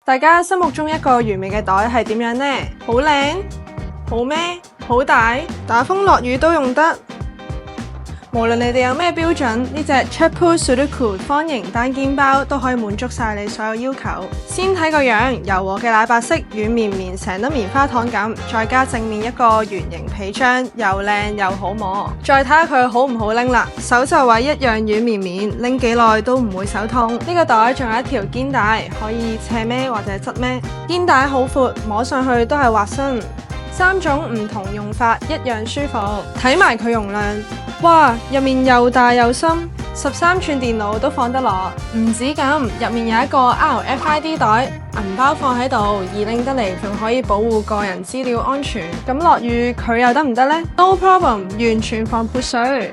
大家心目中一個完美嘅袋係點樣呢？好靚？好咩？好大？打風落雨都用得？無論你哋有咩標準，呢隻 Chapu Sudoku 方形單肩包都可以滿足晒你所有要求。先睇個樣，柔和嘅奶白色，軟綿綿，成粒棉花糖咁，再加正面一個圓形皮張，又靚又好摸。再睇下佢好唔好拎啦，手就位一樣軟綿綿，拎幾耐都唔會手痛。呢個袋仲有一條肩帶，可以斜孭或者側孭，肩帶好闊，摸上去都係滑身。3種唔同用法，一樣舒服。睇埋佢容量，哇，入面又大又深，13寸電腦都放得落。唔止咁，入面有一個 RFID 袋，銀包放喺度，易拎得嚟，仲可以保護個人資料安全。咁落雨佢又得唔得呢？ No problem， 完全防潑水。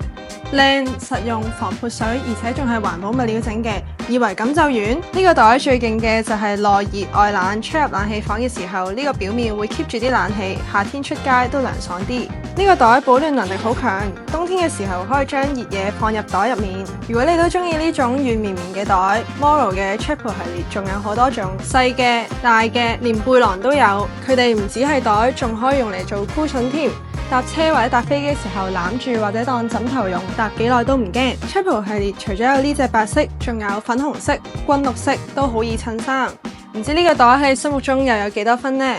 靚實用防潑水，而且仲係環保物料整嘅，以為咁就完？呢個袋最勁嘅就係內熱外冷，出入冷氣房嘅時候，呢個表面會 keep 住啲冷氣，夏天出街都涼爽啲。呢個袋保暖能力好強，冬天嘅時候可以將熱嘢放入袋入面。如果你都中意呢種軟綿綿嘅袋，Moro 嘅 Chapu 系列仲有好多種，細嘅、大嘅，連背囊都有。佢哋唔止係袋，仲可以用嚟做 cushion 添。搭車或者搭飛機時候攬住或者當枕頭用，搭幾耐都唔驚。Chapu 系列除咗有呢隻白色，仲有粉紅色、軍綠色，都好易襯衫。唔知呢個袋喺你心目中又有幾多分呢？